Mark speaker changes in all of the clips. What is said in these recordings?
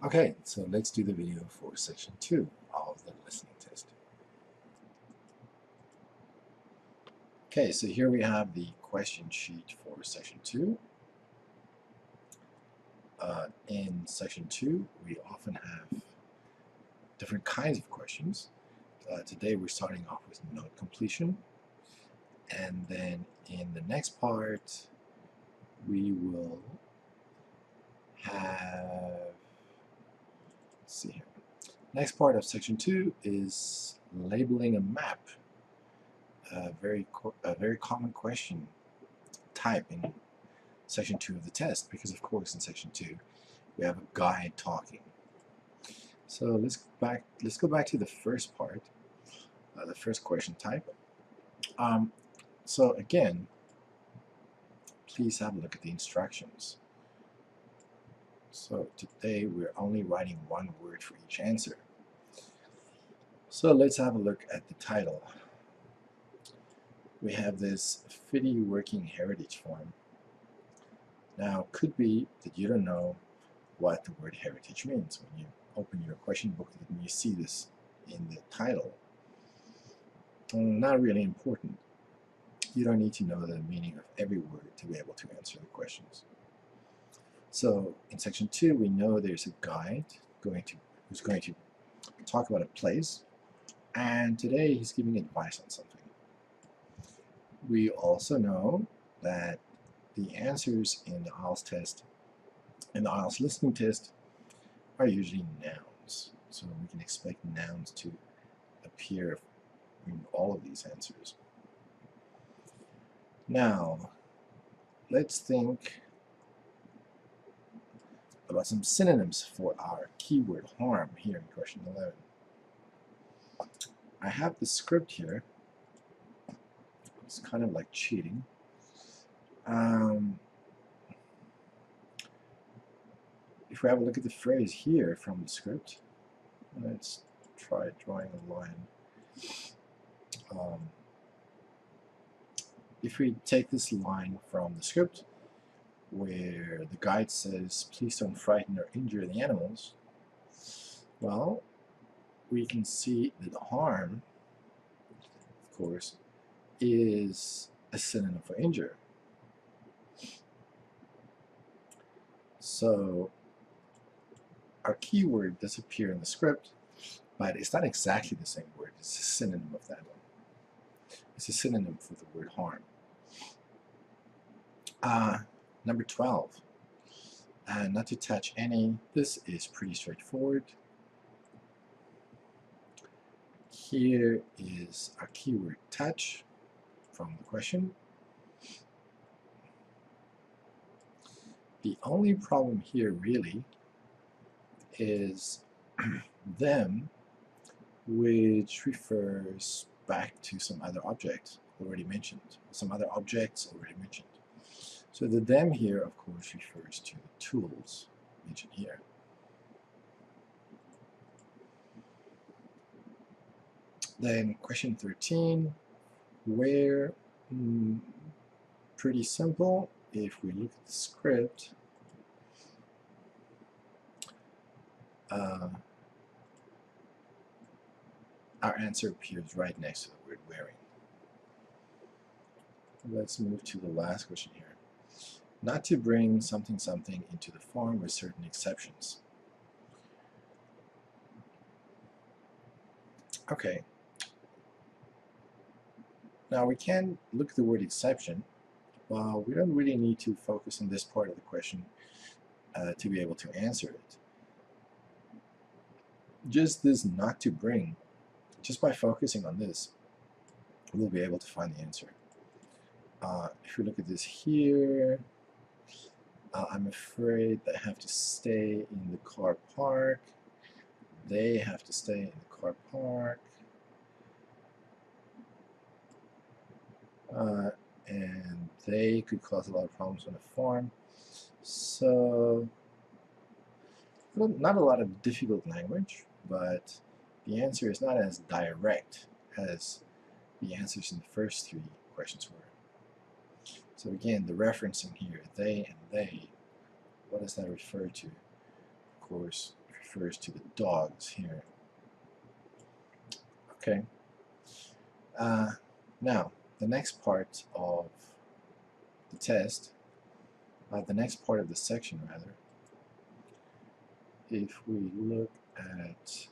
Speaker 1: Okay, so let's do the video for section 2 of the listening test. Okay, so here we have the question sheet for section 2. In section 2, we often have different kinds of questions. Today we're starting off with note completion, and then in the next part we will have, let's see here. Next part of section 2 is labeling a map. A very common question type in section 2 of the test, because of course in section 2 we have a guide talking. So let's go back to the first part, the first question type. So again, please have a look at the instructions. So today we're only writing one word for each answer. So let's have a look at the title. We have this Fiddy Working Heritage form. Now, could be that you don't know what the word heritage means. When you open your question booklet and you see this in the title, not really important. You don't need to know the meaning of every word to be able to answer the questions. So in section 2, we know there's a guide who's going to talk about a place, and today he's giving advice on something. We also know that the answers in the IELTS test, in the IELTS listening test, are usually nouns. So we can expect nouns to appear in all of these answers. Now, let's think about some synonyms for our keyword harm here in question 11. I have the script here. It's kind of like cheating. If we have a look at the phrase here from the script, let's try drawing a line. If we take this line from the script, where the guide says, please don't frighten or injure the animals, well, we can see that harm, of course, is a synonym for injure. So our keyword does appear in the script, but it's not exactly the same word. It's a synonym of that one. It's a synonym for the word harm. Number 12. Not to touch any. This is pretty straightforward. Here is our keyword touch from the question. The only problem here really is them, which refers back to some other object already mentioned, some other objects already mentioned. So the them here, of course, refers to the tools mentioned here. Then question 13, where, pretty simple. If we look at the script, our answer appears right next to the word wearing. Let's move to the last question here. Not to bring something something into the form with certain exceptions. Okay. Now we can look at the word exception. Well, we don't really need to focus on this part of the question to be able to answer it. Just this not to bring, just by focusing on this, we'll be able to find the answer. If we look at this here, I'm afraid they have to stay in the car park. They have to stay in the car park. And they could cause a lot of problems on the farm. So, not a lot of difficult language, but the answer is not as direct as the answers in the first 3 questions were. So again, the referencing here, they and they, what does that refer to? Of course, refers to the dogs here. Okay. Now, the next part of the test, the next part of the section rather, if we look at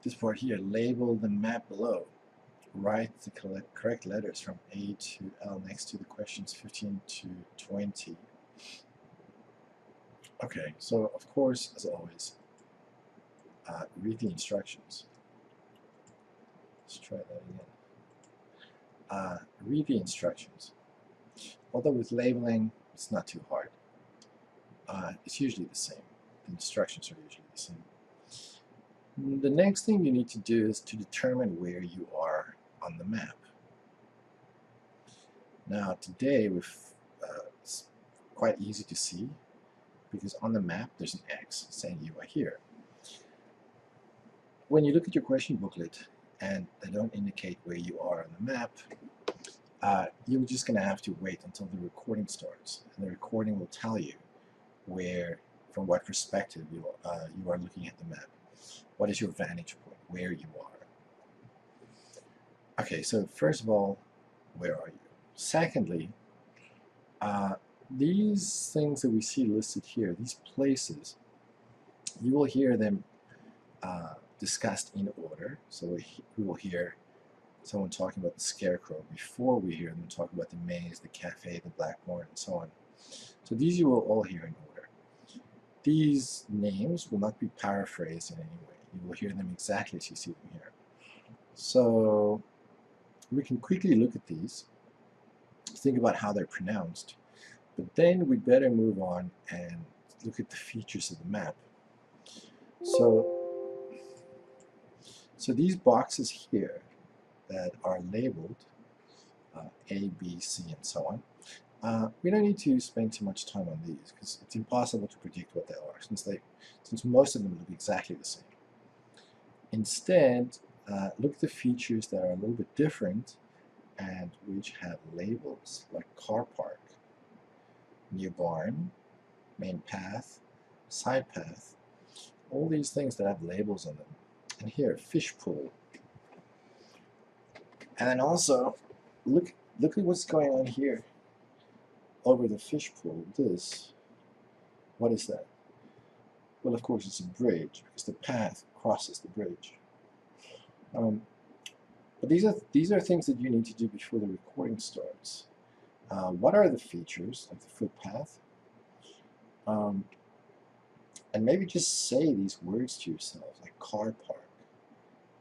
Speaker 1: this part here, label the map below. Write the correct letters from A to L next to the questions 15 to 20. Okay, so of course, as always, read the instructions. Let's try that again. Read the instructions. Although with labeling, it's not too hard. It's usually the same. The instructions are usually the same. The next thing you need to do is to determine where you are on the map. Now today it's quite easy to see because on the map there's an X saying you are here. When you look at your question booklet and they don't indicate where you are on the map, you're just going to have to wait until the recording starts, and the recording will tell you where, from what perspective you are looking at the map. What is your vantage point, where you are. Okay, so first of all, where are you? Secondly, these things that we see listed here, these places, you will hear them discussed in order. So we will hear someone talking about the scarecrow before we hear them talk about the maze, the cafe, the blackboard, and so on. So these you will all hear in order. These names will not be paraphrased in any way. You will hear them exactly as you see them here. So we can quickly look at these, think about how they're pronounced, but then we'd better move on and look at the features of the map. So these boxes here that are labeled A, B, C, and so on, we don't need to spend too much time on these because it's impossible to predict what they are since most of them look exactly the same. Instead, look at the features that are a little bit different and which have labels like car park, new barn, main path, side path, all these things that have labels on them. And here, fish pool. And then also, look at what's going on here over the fish pool. What is that? Well, of course, it's a bridge because the path crosses the bridge. But these are things that you need to do before the recording starts. What are the features of the footpath? And maybe just say these words to yourself, like car park.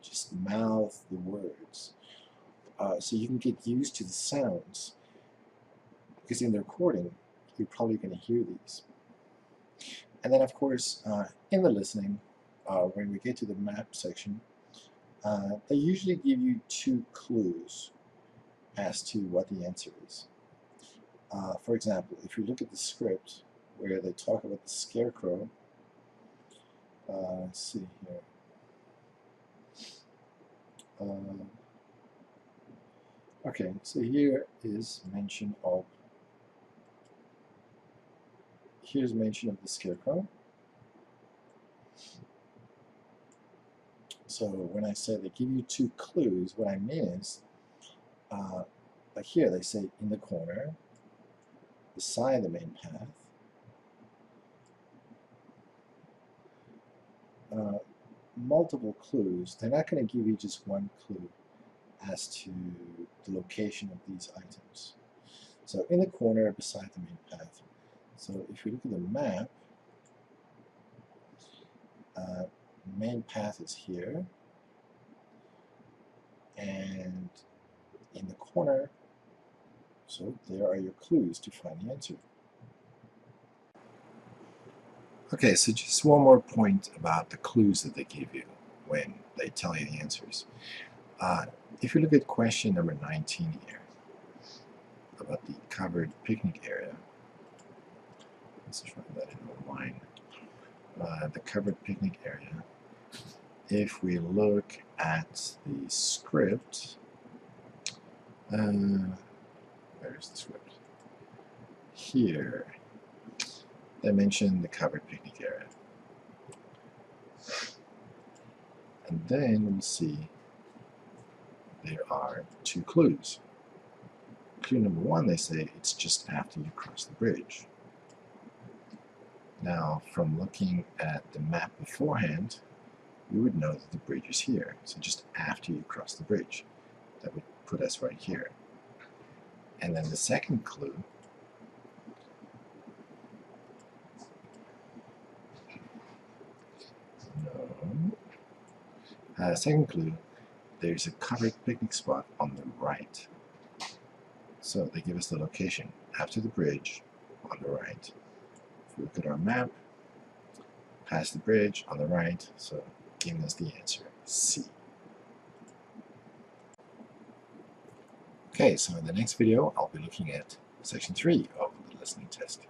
Speaker 1: Just mouth the words so you can get used to the sounds. Because in the recording, you're probably going to hear these. And then, of course, in the listening, when we get to the map section, they usually give you 2 clues as to what the answer is. For example, if you look at the script where they talk about the scarecrow, let's see here. Okay, so here is mention of the scarecrow. So when I say they give you 2 clues, what I mean is, like here they say in the corner, beside the main path, multiple clues. They're not going to give you just 1 clue as to the location of these items. So in the corner beside the main path. So if we look at the map, main path is here, and in the corner, so there are your clues to find the answer. Okay, so just one more point about the clues that they give you when they tell you the answers. If you look at question number 19 here, about the covered picnic area, let's try that in online. The covered picnic area, if we look at the script, where's the script? Here. They mention the covered picnic area. And then we see there are 2 clues. Clue number 1, they say it's just after you cross the bridge. Now, from looking at the map beforehand, we would know that the bridge is here. So just after you cross the bridge, that would put us right here. And then the second clue, second clue, there's a covered picnic spot on the right. So they give us the location after the bridge on the right. If we look at our map, past the bridge on the right, so giving us the answer C. Okay, so in the next video, I'll be looking at section 3 of the listening test.